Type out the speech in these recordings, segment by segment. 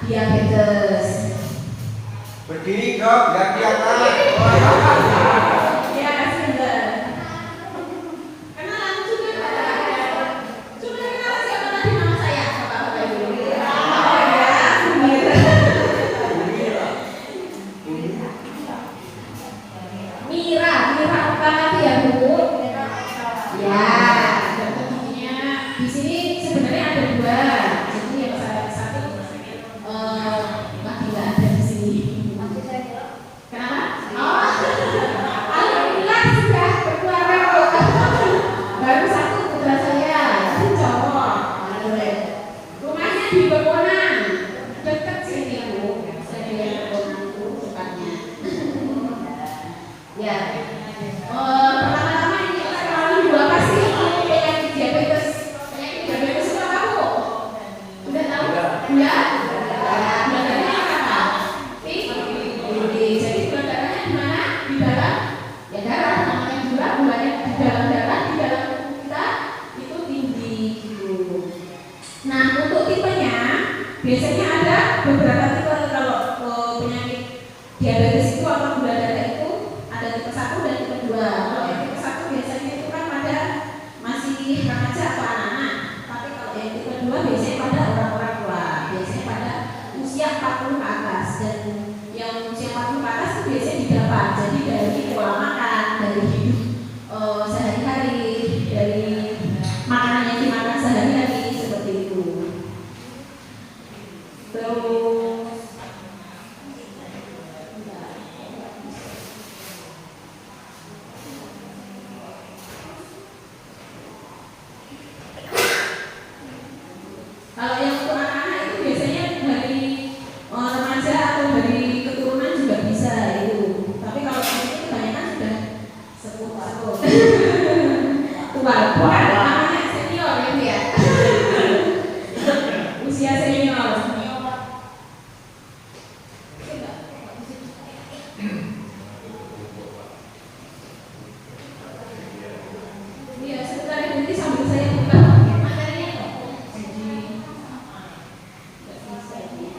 diabetes. Berdiri dok, biar kelihatan. Ya, sebentar. Kenalan juga. Coba kenalan siapa tadi nama saya? Bapak-bapak dulu. Mira apa lagi ya Bu? Ya, tentunya di sini sebenarnya ada dua. Jadi yang satu lagi nggak ada di sini. Kenapa? Oh, alhamdulillah sudah berkeluarga kok. Baru satu putra saya, itu cowok. Rumahnya di Bekonan, dekat sini Bu. Saya di Bekonan itu tempatnya. Ya. Pertama-tama ini kita kenalin dulu apa sih penyakit diabetes? Penyakit diabetes itu apa Bu? Udah tahu? Gula? Gula darahnya apa? Tinggi. Jadi gula darahnya di mana? Di dalam ya darah. Namanya gula, gulanya di dalam darah, di dalam tubuh kita itu tinggi gitu. Nah untuk tipenya biasanya ada beberapa tipe kalau penyakit diabetes itu atau gula darah itu ada tipe 1 dan tipe 2. Kalau yang tipe 1 biasanya itu kan pada masih remaja atau anak-anak. Tapi kalau yang tipe 2 biasanya pada orang-orang tua. Biasanya pada usia 40 ke atas. Dan yang usia 40 ke atas itu biasanya didapat. Jadi dari pola makan, dari hidup sehari-hari, dari makanan yang dimakan sehari-hari seperti itu. Terus kalau yang untuk anak-anak itu biasanya dari remaja atau dari keturunan juga bisa itu. Tapi kalau itu kebanyakan sudah sepuh-sepuh. Tua, bukan namanya senior itu ya. Usia senior. Iya, sebentar ya, nanti sambil saya buka materinya kok. Jadi nggak bisa ini.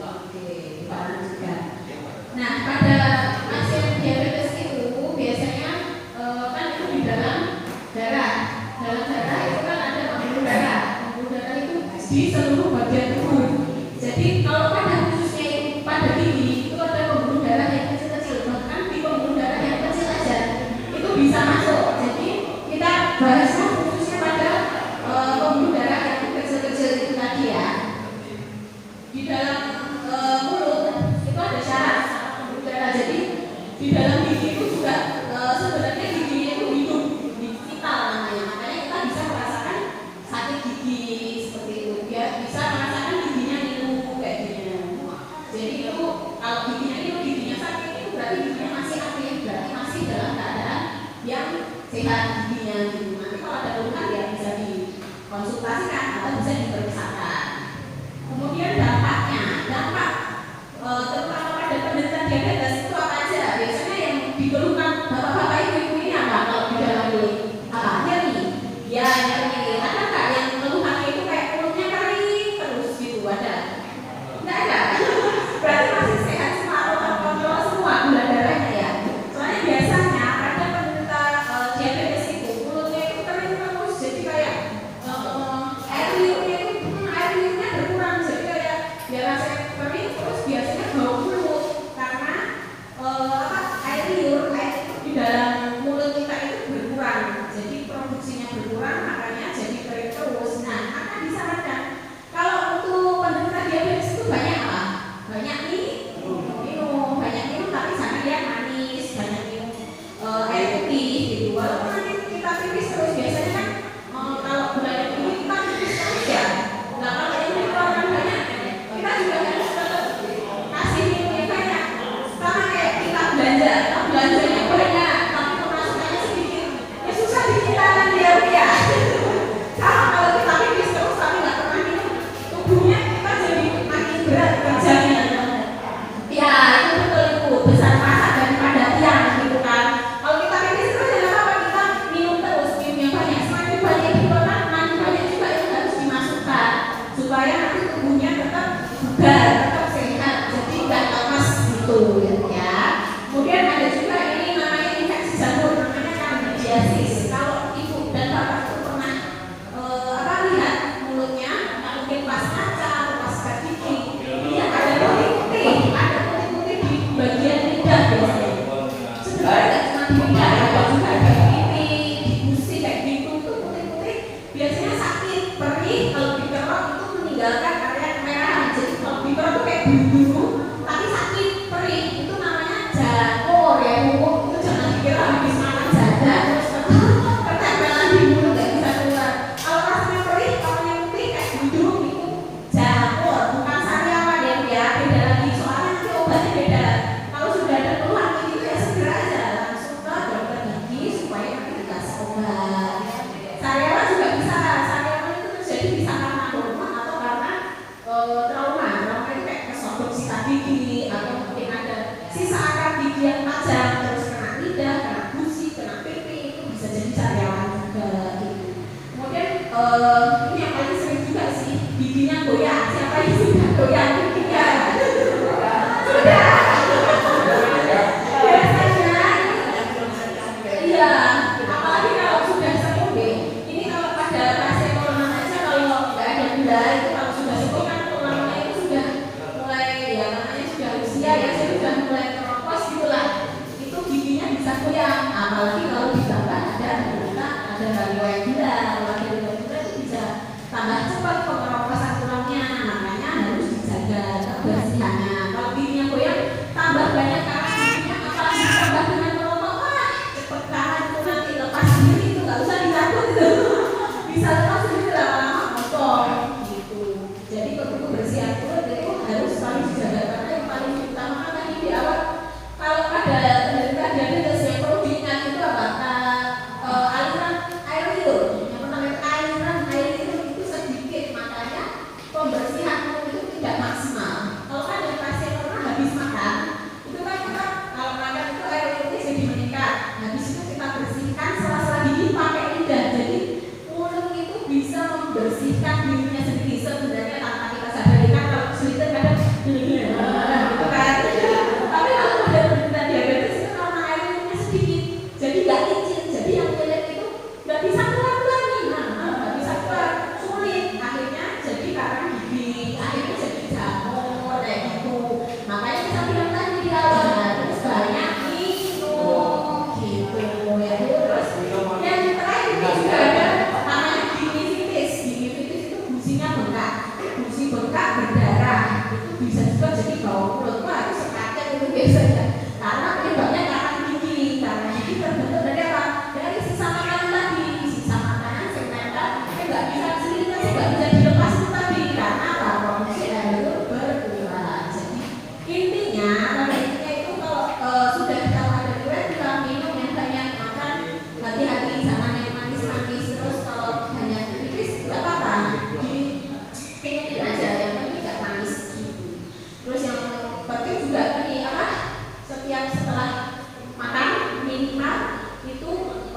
Oke, kita lanjutkan. Nah, pada pasien diabetes itu biasanya kan itu di dalam darah. Dalam darah itu kan ada pembuluh darah. Pembuluh darah itu di seluruh bagian tubuh. Jadi kalau pada khususnya itu pada gigi itu ada pembuluh darah yang kecil-kecil. Bahkan di pembuluh darah yang kecil aja itu bisa masuk. Jadi kita bahasnya khususnya pada pembuluh darah yang kecil-kecil itu tadi ya. Di dalam mulut itu ada syaraf pembuluh darah. Jadi di dalam gigi itu juga sebenarnya giginya itu hidup, vital namanya. Makanya kita bisa merasakan sakit gigi seperti itu. Dia bisa merasakan giginya niru kayak gini. Jadi itu kalau giginya niru, giginya sakit itu berarti giginya masih aktif, berarti masih dalam keadaan yang sehat giginya gitu. Nanti kalau ada keluhan ya bisa dikonsultasikan atau bisa diperiksakan. Kemudian dampaknya, dampak terutama pada penderita diabetes itu apa aja? Biasanya yang dikeluhkan bapak-bapak ibu-ibu ini apa kalau di dalam kulit? Apa? Nyeri? Ya nyeri. Ada nggak yang keluhannya itu kayak kulitnya kering terus gitu? Ada? Nggak ada? Berarti masih sehat semua atau terkontrol semua gula darahnya ya? Soalnya biasanya pada penderita diabetes itu kulitnya itu kering terus, jadi kayak air liurnya itu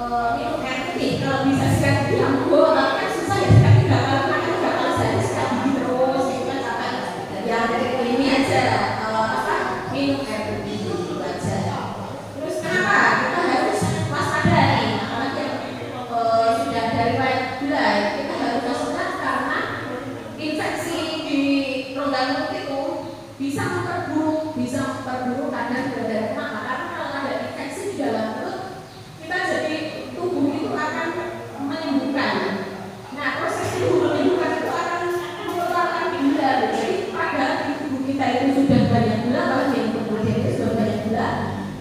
minum air putih. Kalau bisa sikat gigi yang tapi kan susah ya sikat gigi, kalau makan 3 kali sehari sikat gigi terus, itu kan capek. Yang ini aja minum air putih itu aja. Terus kenapa kita harus waspada nih, apalagi yang sudah dari riwayat gula, kita harus waspada karena infeksi di rongga mulut itu bisa memperburuk kadar gula darah. Kenapa? Karena kalau ada infeksi di dalam mulut, kita jadi tubuh itu akan menyembuhkan. Nah, proses tubuh menyembuhkan itu akan mengeluarkan gula. Jadi pada tubuh kita itu sudah banyak gula, kalau yang tubuhnya itu sudah banyak gula,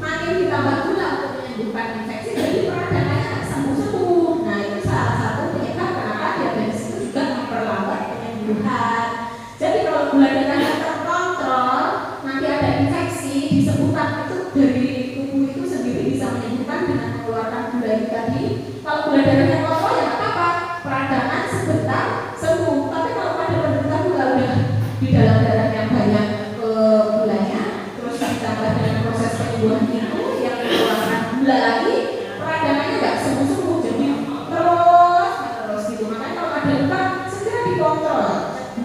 makin ditambah gula untuk menyembuhkan infeksi, jadi peradangannya sembuh-sembuh. Nah, itu salah satu penyebab kenapa diabetes itu juga memperlambat penyembuhan. Jadi kalau gula darahnya terkontrol, nanti ada infeksi disebutkan itu dari tubuh itu sendiri bisa menyembuhkan dengan mengeluarkan gula itu tadi. Kalau gula darahnya kontrol ya apa? Peradangan sebentar sembuh. Tapi kalau pada penderita gula udah di dalam darahnya banyak gulanya, terus ditambah dengan proses penyembuhan itu yang mengeluarkan gula lagi, peradangannya nggak sembuh-sembuh, jadi terus gitu. Makanya kalau ada luka segera dikontrol.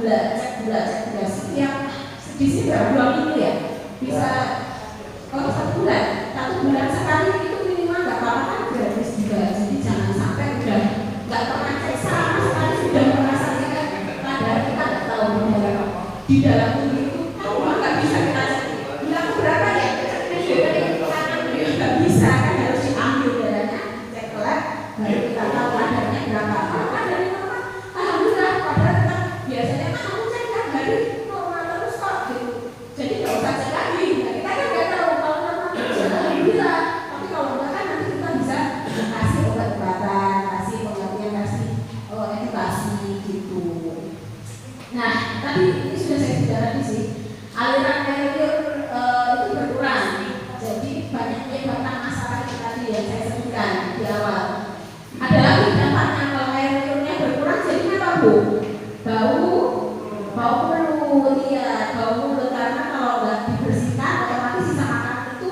Cek gula setiap di sini berapa 2 minggu ya, bisa kalau 1 bulan sekali itu minimal nggak apa-apa kan, gratis juga. Jadi jangan sampai udah nggak pernah cek sama sekali sudah merasakan padahal kita nggak tahu di dalam tubuh itu nggak bisa kita cek gula aku berapa ya, nggak bisa kan, harus diambil darahnya, cek lab baru kita tahu kadarnya berapa. Kalau kadarnya normal, alhamdulillah. Padahal kita biasanya aku cek kan dari normal terus kok gitu, jadi nggak usah cek lagi. Nah, kita kan nggak tahu kalau normal terus, alhamdulillah. Tapi kalau enggak kan nanti kita bisa kasih obat-obatan, kasih pengertian, kasih edukasi gitu. Nah, tadi ini sudah saya bicarakan sih, aliran air liur itu berkurang, jadi banyak menyebabkan masalah itu tadi yang saya sebutkan di awal. Ada lagi dampaknya kalau air liurnya berkurang, jadi apa Bu? Bau mulut, iya, bau mulut, karena kalau nggak dibersihkan otomatis sisa makanan itu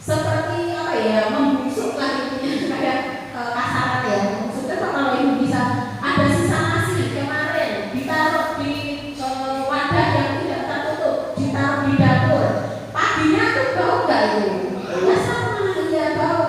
seperti apa ya, membusuk lah intinya, kayak kasaran ya, membusuk. Coba kalau ibu bisa ada sisa nasi kemarin ditaruh di wadah yang tidak tertutup, ditaruh di dapur, paginya tuh bau nggak itu? Ya sama, iya bau.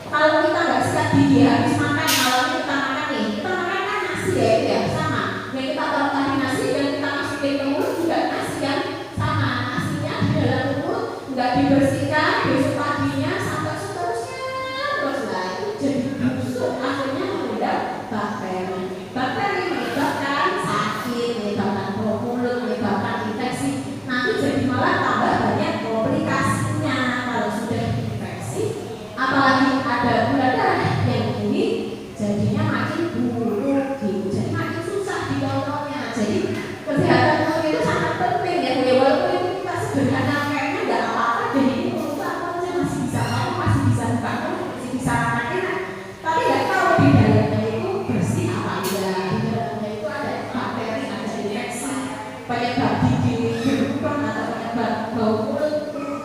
Kalau kita nggak sikat gigi habis makan, malamnya kita makan nih, kita makan kan nasi ya, itu ya sama. Yang kita taruh tadi nasi dan kita masukin ke mulut juga nasi kan sama, nasinya di dalam mulut nggak dibersihkan, besok paginya sampai seterusnya terus lah itu jadi busuk, akhirnya mengundang bakteri. Bakteri menyebabkan sakit, menyebabkan bau mulut, menyebabkan infeksi. Nanti jadi malah tambah banyak komplikasinya kalau sudah infeksi. Apalagi ada gula darah yang tinggi, jadinya makin buruk gitu. Jadi makin susah dikontrolnya. Jadi kesehatan mulut itu sangat penting ya Bu ya. Walaupun itu kita sederhana kayaknya nggak apa-apa, jadi ini mulut apa aja masih bisa makan, masih bisa dipakai, masih bisa makan enak. Tapi nggak tahu di dalamnya itu bersih apa enggak. Di dalamnya itu ada bakteri, ada infeksi, penyebab gigi berlubang atau penyebab bau mulut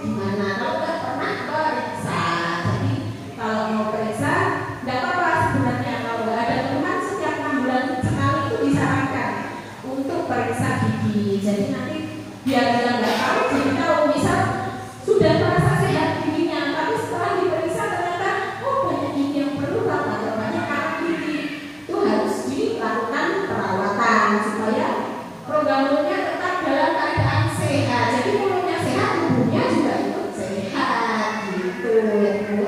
gimana? Kalau nggak pernah periksa. Jadi kalau mau periksa nggak apa-apa sebenarnya, kalau nggak ada keluhan setiap 6 bulan sekali itu disarankan untuk periksa gigi. Jadi nanti biar dia nggak tahu, jadi tahu misal sudah merasa sehat giginya, tapi setelah diperiksa ternyata banyak gigi yang berlubang atau banyak karang gigi, itu harus dilakukan perawatan supaya rongga mulutnya tetap dalam keadaan sehat. Jadi mulutnya sehat, tubuhnya juga ikut sehat gitu ya Bu.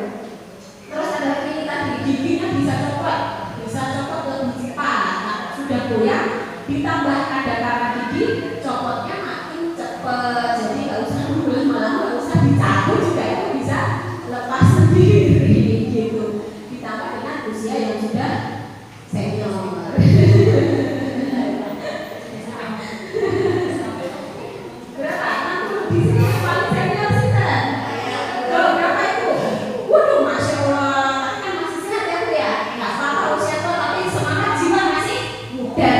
Terus ada lagi tadi giginya bisa copot lebih cepat. Nah, sudah goyang ditambah ada karang gigi, copotnya makin cepat. Jadi nggak usah nunggu lama-lama, nggak usah dicabut juga itu bisa lepas sendiri gitu. Ditambah dengan usia yang sudah senior. Berapa? 60 di sini yang paling senior sih kan? Kalau berapa itu? Waduh, Masya Allah, kan masih sehat ya Bu ya? Nggak apa-apa usia tua, tapi semangat jiwa masih muda.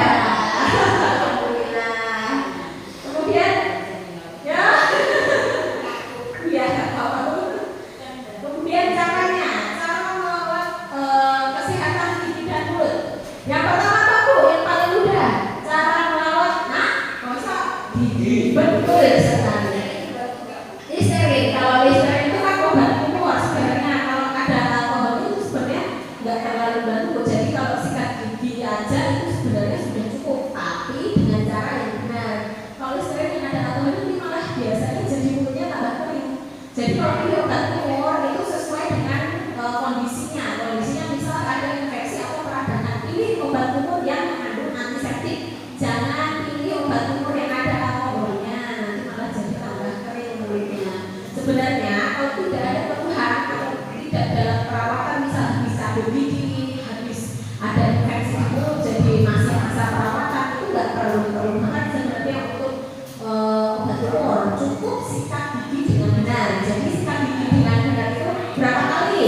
sakit gigi, habis ada infeksi itu jadi masih masa perawatan, itu nggak perlu banget sebenarnya untuk obat telur. Cukup sikat gigi dengan benar. Jadi sikat gigi dengan benar itu berapa kali?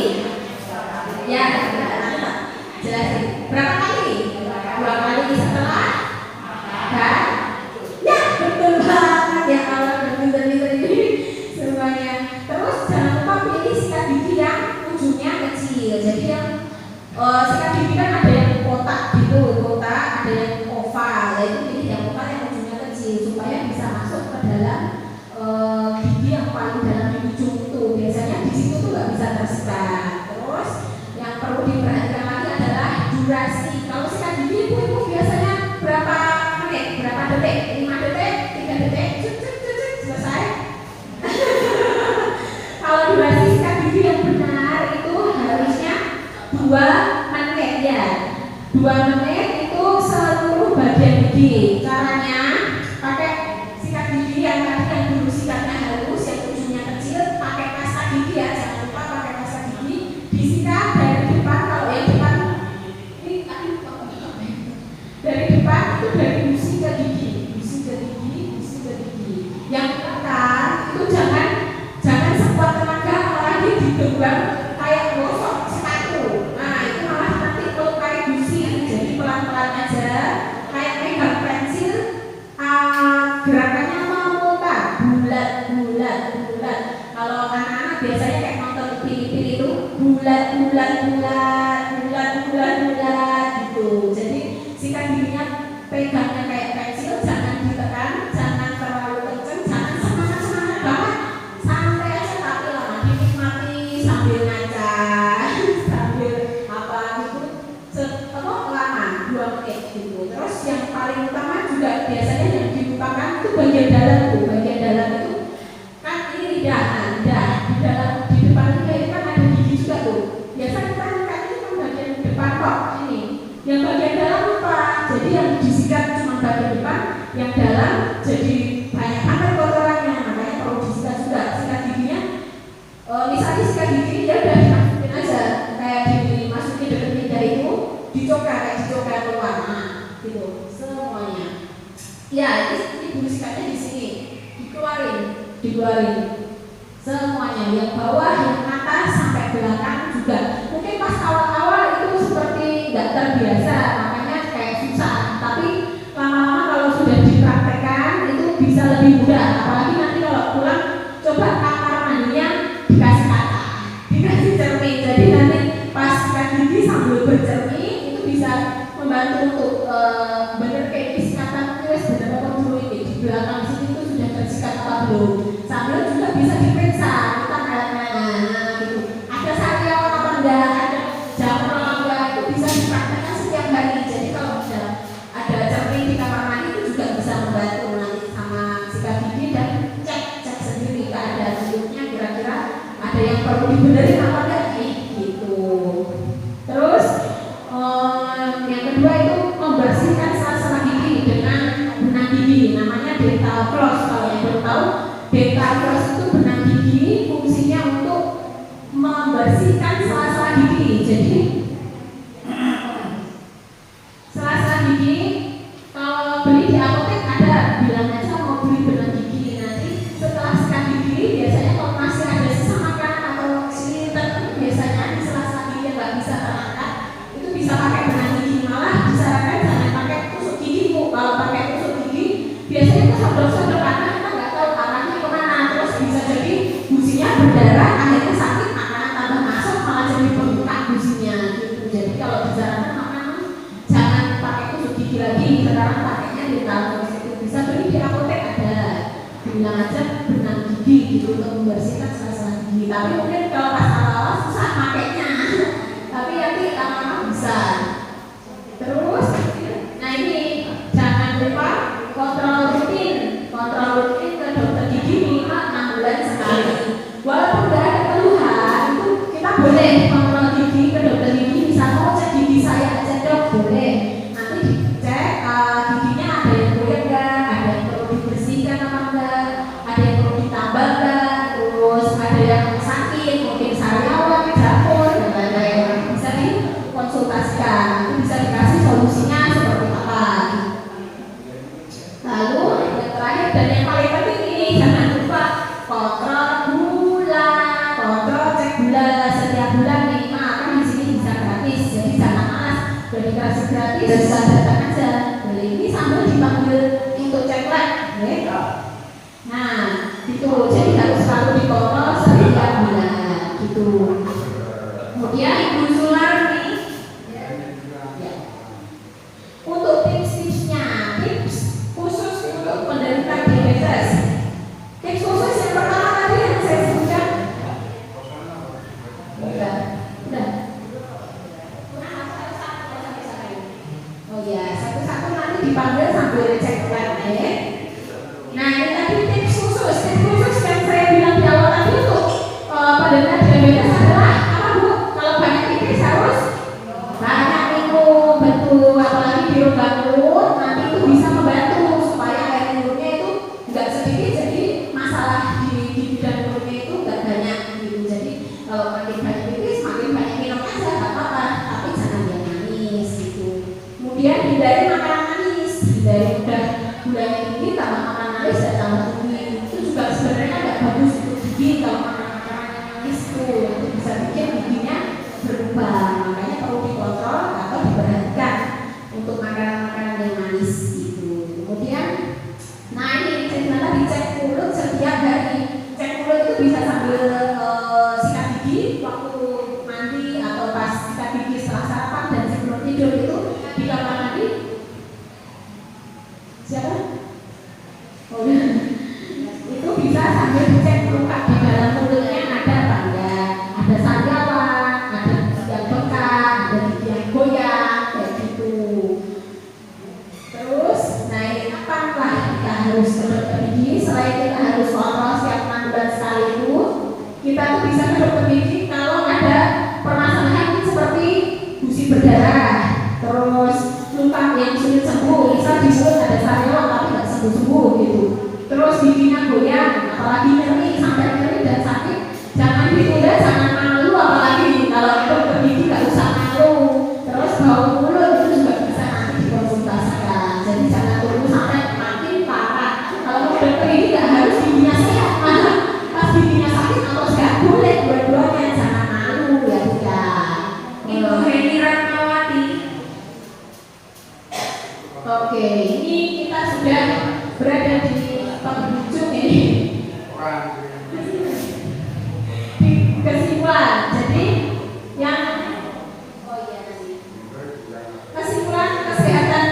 Ya, jelasin. Berapa kali? 2 kali setelah kan? Ya, betul banget ya Allah, pinter-pinter ini semuanya. Terus jangan lupa pilih sikat gigi yang ujungnya kecil. Jadi yang sikat gigi kan ada yang kotak gitu, kotak, ada yang oval. Itu pilih yang oval yang ujungnya kecil supaya bisa masuk ke dalam gigi yang paling dalam di ujung itu. Biasanya di situ tuh nggak bisa tersikat. Terus yang perlu diperhatikan lagi adalah durasi. Kalau sikat gigi ibu biasanya berapa menit, berapa detik? 5 detik, 3 detik, selesai. Kalau durasi sikat gigi yang benar itu harusnya 2 menit ya. 2 menit itu seluruh bagian gigi. Caranya pakai sikat gigi yang tadi yang dulu sikatnya halus, yang ujungnya kecil, pakai pasta gigi ya. Jangan lupa pakai pasta gigi. Disikat dari depan. Kalau yang depan ini dari depan itu dari gusi ke gigi, gusi ke gigi, gusi ke gigi. Yang tekan itu jangan sekuat tenaga, apalagi digenggam kayak gosok sepatu. Nah itu malah nanti melukai gusi. Jadi pelan-pelan aja, kayak megang pensil. Gerakannya memutar bulat. Kalau anak-anak biasanya kayak nonton pilih-pilih itu bulat gitu. Jadi sikat giginya pegangnya kayak pensil, jangan ditekan, jangan terlalu kenceng, jangan semangat banget, santai aja tapi lama dinikmati sambil ngaca, sambil apa gitu, lama 2 menit gitu. Terus yang paling utama juga biasanya yang dilupakan itu bagian dalam itu kan ini lidah di dalam di depan lidah itu kan ada gigi juga tuh. Biasa kita kan ini kan bagian depan kok ini. Yang bagian dalam lupa, jadi yang disikat cuma bagian depan, yang dalam jadi banyak banget kotorannya, makanya perlu disikat juga. Sikat giginya, misalnya sikat gigi ya udah dimasukin aja, kayak dimasukin dekat lidah itu, dicoka keluar, nah gitu semuanya. Ya ini bulu sikatnya di sini, dikeluarin semuanya, yang bawah, yang atas sampai belakang juga. Mungkin pas awal-awal itu seperti nggak terbiasa, makanya kayak susah. Tapi lama-lama kalau sudah dipraktekkan itu bisa lebih mudah. Apalagi nanti kalau pulang coba kamar mandinya dikasih kaca, dikasih cermin. Jadi nanti pas sikat gigi sambil bercermin itu bisa membantu untuk bener kayak sikatan itu bener apa dulu ini di belakang sini itu sudah tersikat apa belum. Sambil juga bisa diperiksa kita gitu. Ada sariawan apa enggak, ada jamur apa enggak, itu bisa dipraktekkan setiap hari. Jadi kalau ada cermin di kamar mandi itu juga bisa membantu nanti sama sikat gigi dan cek sendiri keadaan hidupnya, kira-kira ada yang perlu dibenerin apa enggak gitu. Terus yang kedua itu membersihkan sela-sela gigi dengan benang gigi, namanya dental floss. Kalau yang belum tahu, dental floss itu benang gigi fungsinya untuk membersihkan sela-sela gigi. Jadi sela-sela gigi kalau beli di apotek ada, bilang aja mau beli benang gigi. Nanti setelah sikat gigi biasanya kalau masih ada sisa makanan atau silinder, biasanya di sela-sela gigi yang nggak bisa terangkat itu bisa pakai benang gigi. Malah disarankan jangan pakai tusuk gigi bu. Kalau pakai tusuk gigi biasanya itu sodok-sodok karena kita nggak tahu arahnya kemana, terus bisa jadi gusinya berdarah, akhirnya sakit, makanan tambah masuk malah jadi bengkak gusinya gitu. Jadi kalau disarankan makanan jangan pakai tusuk gigi lagi, sekarang pakainya dental floss. Itu bisa beli di apotek ada, bilang aja benang gigi gitu untuk membersihkan sela-sela gigi. Tapi mungkin kalau pas awal susah pakainya tapi nanti lama-lama bisa. gratis, datang aja. Boleh. Ini sambil dipanggil untuk cek lab, ya. Nah, gitu. Jadi harus selalu dikontrol setiap bulan, gitu. Kemudian Ibu Sularni, ya. Untuk tips-tipsnya, tips khusus untuk penderita diabetes. Tips khusus yang pertama tadi yang saya sebutkan. Udah. Oh ya, satu-satu nanti dipanggil sambil cek lab, ya. Nah, ini tadi tips khusus yang saya bilang di awal tadi untuk penderita diabetes adalah apa Bu? Kalau banyak tipis harus banyak minum, betul. Apalagi di bangun, nanti itu bisa membantu supaya air minumnya itu nggak sedikit, jadi masalah di bidang minumnya itu nggak banyak gitu. Jadi kalau makin banyak tipis, makin banyak minum aja, nggak apa-apa, tapi jangan yang manis gitu. Kemudian hindari makanan manis, hindari udah gulanya tinggi, tambah makan manis dan tambah tinggi. Itu juga sebenarnya nggak bagus untuk gigi kalau makan makanan manis itu bisa bikin giginya berubah. Makanya perlu dikontrol atau diperhatikan untuk makanan-makanan yang manis gitu. Kemudian, nah ini ternyata dicek mulut setiap hari. Cek mulut itu bisa sambil sikat gigi waktu mandi atau pas sikat gigi setelah sarapan dan sebelum tidur itu di kamar mandi. Siapa? Oh ya. Itu bisa sambil dicek luka di dalam mulutnya ada apa enggak, ada sarjawan, ada gigi yang bengkak, ada gigi yang goyang, kayak gitu. Terus, nah ini apakah kita harus ke dokter gigi? Selain kita harus kontrol setiap 6 bulan sekali itu, kita tuh bisa ke dokter gigi kalau ada permasalahan seperti gusi berdarah, terus luka yang sulit sembuh, misal di mulut ada sarjawan tapi nggak sembuh-sembuh gitu. Terus giginya goyang, apalagi nyeri, sampai nyeri dan sakit, jangan ditunda, jangan malu, apalagi kalau dokter gigi nggak usah malu. Terus bau mulut itu juga bisa nanti dikonsultasikan, jadi jangan tunggu sampai makin parah. Kalau dokter gigi nggak harus giginya sehat, malah pas giginya sakit atau sehat boleh dua-duanya, jangan malu ya tidak. Ibu Heni Ratnawati. Oke, ini kita sudah berada di penghujung ini. Di kesimpulan, jadi yang kesimpulan kesehatan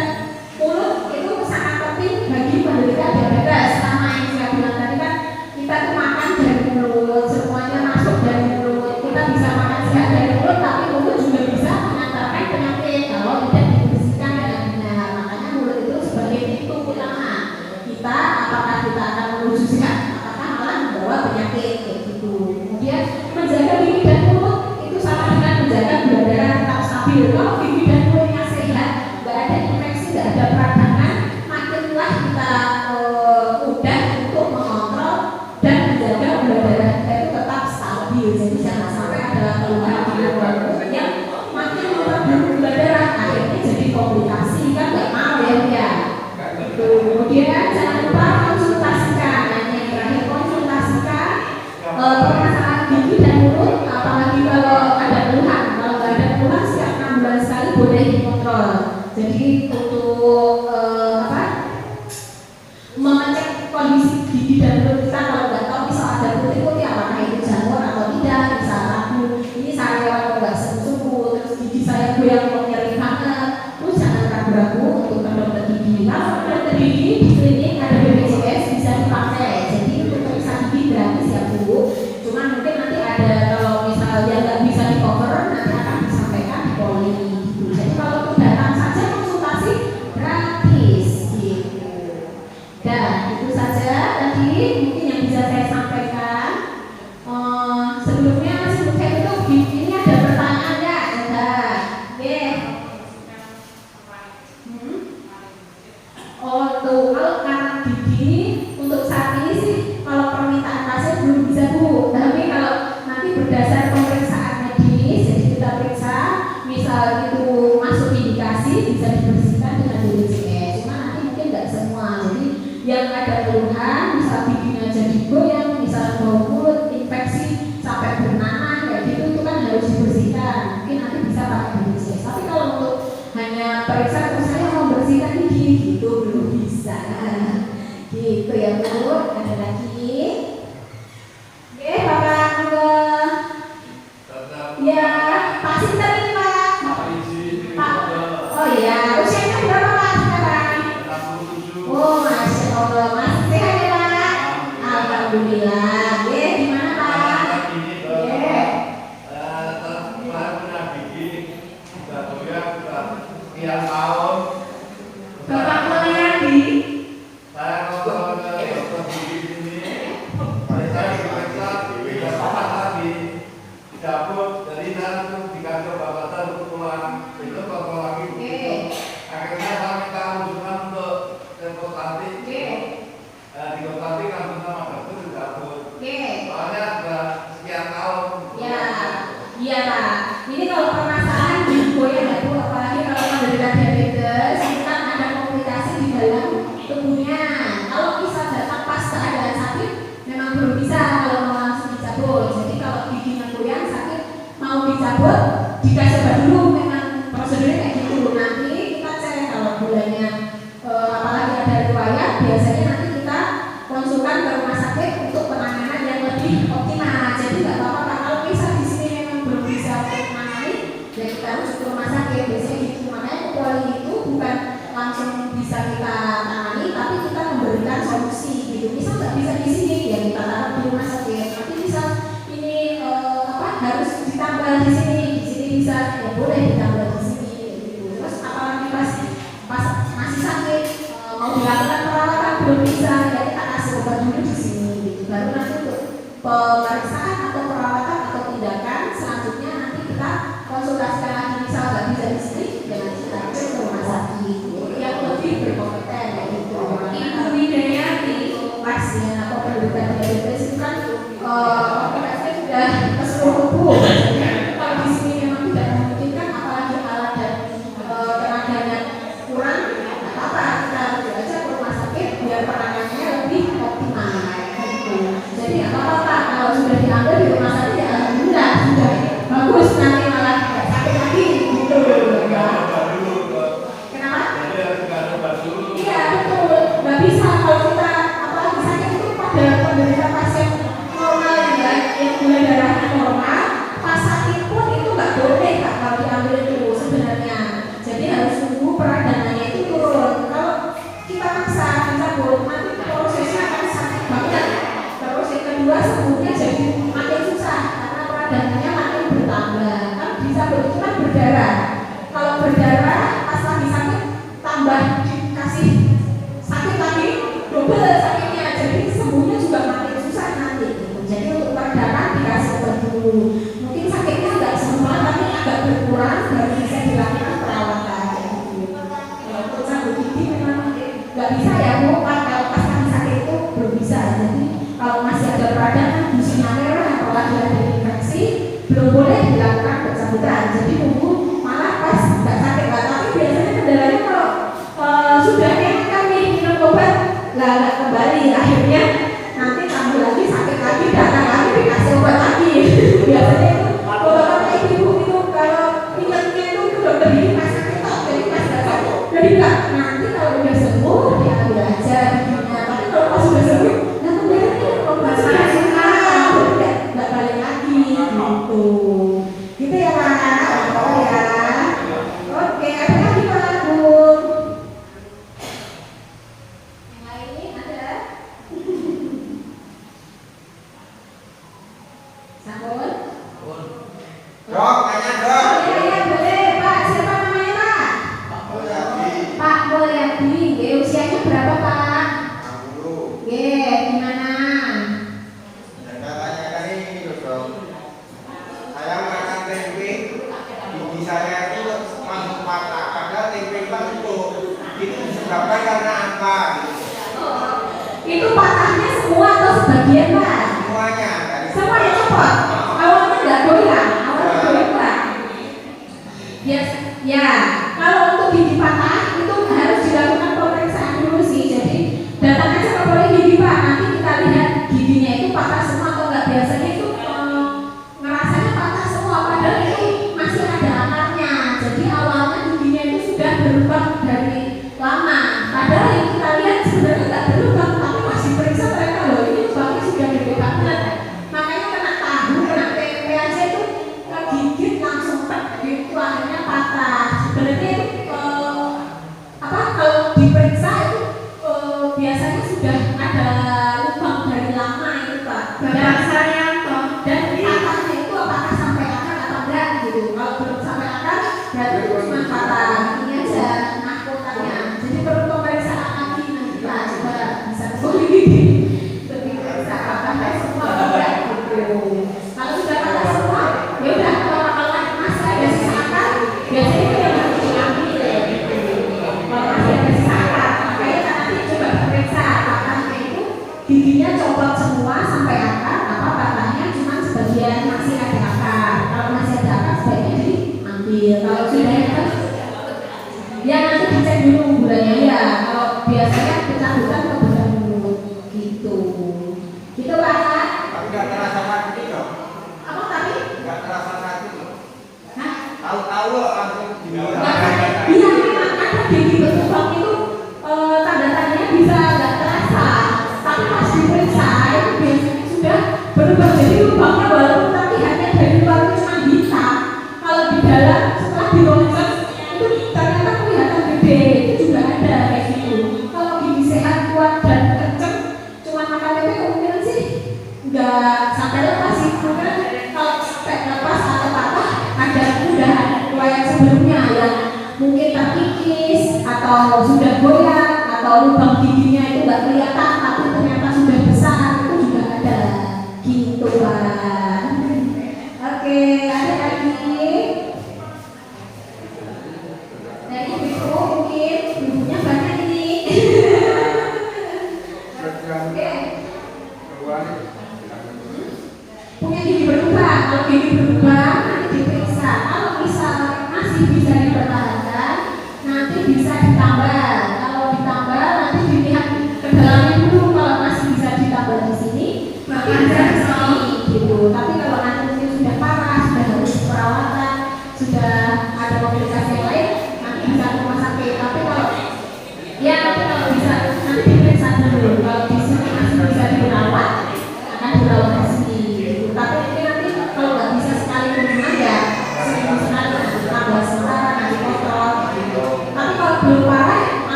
mulut itu sangat penting bagi penderita diabetes. Sama yang saya bilang tadi kan, kita tuh makan dari mulut, semuanya masuk dari mulut. Kita bisa makan sehat dari mulut, tapi mulut juga bisa mengantarkan penyakit kalau tidak dibersihkan dengan benar. Makanya mulut itu sebagai pintu utama kita, apakah kita akan menuju sehat, apakah malah membawa penyakit kayak gitu. Kemudian menjaga gigi dan mulut itu sama dengan menjaga gula darah tetap stabil. Kalau gigi dan mulutnya sehat, nggak ada infeksi, nggak ada peradangan, makinlah kita mudah untuk mengontrol dan menjaga gula darah kita itu tetap stabil. Jadi jangan sampai ada keluhan yang makin menurun gula darah, akhirnya jadi komplikasi, kan nggak mau ya. Kemudian jangan lupa konsultasikan, yang terakhir konsultasikan permasalahan gigi dan mulut, apalagi kalau ada keluhan. Kalau nggak ada keluhan setiap 6 bulan sekali boleh dikontrol. Jadi untuk mengecek kondisi gigi dan mulut kita, kalau nggak tahu misal ada putih-putih apakah itu jamur atau tidak, bisa ragu ini saya atau nggak sembuh-sembuh, terus gigi saya goyang kok nyeri banget, terus jangan ragu-ragu untuk ke dokter gigi. Kalau ke dokter gigi di klinik ada BPJS bisa dipakai, jadi untuk periksa gigi gratis ya Bu. Cuman mungkin nanti ada, kalau misalnya nggak bisa di cover, nanti akan disampaikan di poli gitu. Jadi kalau untuk datang saja konsultasi gratis gitu. Dan itu saja tadi mungkin yang bisa saya sampaikan. Sebelumnya saya tutup, ini ada pertanyaan nggak? Ada. Oke. Oh tuh, kalau kanan gigi untuk saat ini sih kalau permintaan pasien belum bisa Bu. Tapi kalau nanti berdasar pemeriksaan medis, jadi kita periksa, misal itu masuk indikasi bisa dibersihkan dengan BPJS. Cuma nanti mungkin nggak semua. Jadi yang ada keluhan, misal giginya jadi goyang, misal bau mulut, infeksi sampai bernanah kayak gitu, itu kan harus dibersihkan. Mungkin nanti bisa pakai BPJS. Tapi kalau untuk hanya periksa ada lagi. Oke, Bapak Angga. Ya, Pak Sinten ini Pak. Pak. Oh iya, usianya berapa Pak sekarang? Oh, Masya Allah, masih sehat ya Pak? Alhamdulillah. Oke, gimana Pak? Oke. Bapak Mulyadi. Iya Pak, ini kalau permasalahan di goyang ya Bu, apalagi kalau menderita diabetes, kita ada komplikasi di dalam tubuhnya. Kalau bisa datang pas keadaan sakit, memang belum bisa kalau mau langsung dicabut. Jadi kalau giginya goyang sakit mau dicabut, dikasih obat dulu. Memang prosedurnya kayak gitu. Nanti kita cek kalau gulanya, apalagi ada riwayat, biasanya nanti kita konsultan ke rumah sakit untuk penanganan yang lebih optimal. Jadi nggak apa-apa Pak, kalau bisa di sini memang belum bisa untuk menangani, ya kita harus ke rumah sakit. Biasanya gitu, makanya poli itu bukan langsung bisa kita tangani, tapi kita memberikan solusi gitu. Misal nggak bisa di sini, ya kita taruh di rumah sakit. Tapi misal ini harus ditambah di sini bisa, ya boleh ditambah di sini gitu. Terus apalagi pas masih sakit, mau dilakukan perawatan belum bisa, ya kita kasih obat dulu di sini gitu. Baru nanti untuk pemeriksaan atau perawatan atau tindakan selanjutnya nanti kita konsultasikan lagi. Misal nggak bisa di sini, ya nanti kita ke rumah sakit gitu, yang lebih berkompeten ya gitu. Ibu Widayati. Pasien atau penderita diabetes itu kan operasinya sudah ke seluruh tubuh. Jadi kalau di sini memang tidak memungkinkan, apalagi alat dan tenaganya kurang, nggak apa-apa, kita rujuk aja ke rumah sakit biar penanganannya lebih optimal gitu. Jadi nggak apa-apa kalau sudah diambil di rumah sakit, ya alhamdulillah sudah bagus, nanti malah nggak sakit lagi gitu ya. Kenapa? Iya betul, nggak bisa kalau kita apalagi sakit itu pada penderita pasien normal yang gula darahnya normal, pas sakit pun itu nggak boleh Kak kalau diambil itu sebenarnya. Jadi harus tunggu peradangannya itu turun. Kalau kita maksa dicabut, nanti prosesnya akan sakit banget. Terus yang kedua sembuhnya jadi makin susah karena peradangannya makin bertambah. Kan dicabut itu kan berdarah. Kalau berdarah pas lagi sakit tambah dikasih sakit lagi, double sakitnya, jadi sembuhnya juga makin susah nanti gitu. Jadi untuk perdana dikasih obat dulu, mungkin sakitnya agak sembuh tapi agak berkurang, baru bisa dilakukan perawatan gitu. Kalau untuk cabut gigi memang nggak bisa ya Bu, kalau pas lagi sakit itu belum bisa. Jadi kalau masih ada peradangan, gusinya merah, apalagi ada infeksi, belum boleh dilakukan pencabutan. Jadi tunggu malah pas nggak sakit lah. Tapi biasanya kendalanya kalau sudah enak nih minum obat, nggak kembali, akhirnya nanti tambah lagi sakit lagi, datang lagi dikasih obat lagi. Biasanya itu obat kayak ibu itu kalau ingatnya itu dokter ini pas sakit kok, jadi pas nggak sakit, jadi nggak, nanti kalau udah sembuh diambil aja giginya. Tapi kalau pas sudah sembuh, nah kembali obat saya nggak balik lagi gitu. Gitu ya Pak. Oh ya. Oke, ada lagi Pak Agung. Yang lain ada? Sambut. Dok, tanya Oh dok. iya boleh Pak. Siapa namanya Pak? Pak Mulyadi. Usianya berapa Pak? 60. Gimana? Dan katanya ini loh dok, saya makan tempe, gigi saya itu masuk patah, padahal tempe kan itu disebabkan karena apa? Itu patahnya semua atau sebagian Pak? Semuanya. Semuanya cepat. Awalnya nggak goyang, awalnya goyang Pak. Ya, kalau untuk gigi patah itu harus dilakukan pemeriksaan dulu sih. Jadi datang aja ke poli gigi Pak, nanti kita lihat giginya itu patah semua atau enggak. Biasanya itu ngerasanya patah semua, padahal itu masih ada akarnya. Jadi awalnya giginya itu sudah berlubang dari lama. Padahal yang kita lihat sebenarnya nggak berlubang, tapi masih periksa ternyata itu cuma patah ini aja mahkotanya. Jadi perlu pemeriksaan lagi nanti Pak, coba bisa lebih diperiksa apakah semua berat gitu. Kalau sudah patah semua, ya udah kalau masih ada sisa akar, biasanya itu yang harus diambil. Kalau masih ada sisa akar, makanya nanti coba periksa akarnya itu giginya copot semua sampai akar, apa patahnya cuma sebagian masih ada akar. Kalau masih ada akar sebaiknya diambil. Kalau sudah itu ya nanti dicek dulu gulanya ya. Kalau biasanya pencabutan kebetulan dulu gitu. Gitu Pak. Tapi nggak terasa sakit dong. Apa tadi? Nggak terasa sakit loh. Hah? Tahu-tahu langsung gimana? Iya, memang ada gigi berlubang itu tanda-tandanya bisa nggak terasa, tapi pas diperiksa itu biasanya sudah berubah jadi lubangnya walaupun terlihatnya dari luar itu cuma hitam. Kalau di dalam setelah dironsen itu ternyata kelihatan gede, itu juga ada kayak gitu. Kalau gigi sehat kuat dan kenceng, cuma makan tempe kemungkinan sih nggak sampai lepas sih. Mungkin kalau sampai lepas atau patah ada udah riwayat sebelumnya yang mungkin terkikis atau sudah goyang atau lubang giginya itu nggak kelihatan tapi ternyata sudah besar, itu juga ada gitu Pak. Oke, ada lagi dari ibu mungkin ibunya banyak ini. Oke, punya gigi berubah. Kalau gigi berubah nanti diperiksa. Kalau misalnya masih bisa dipertahankan, nanti bisa ditambah. Kalau ditambah nanti dilihat ke dalamnya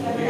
Bapak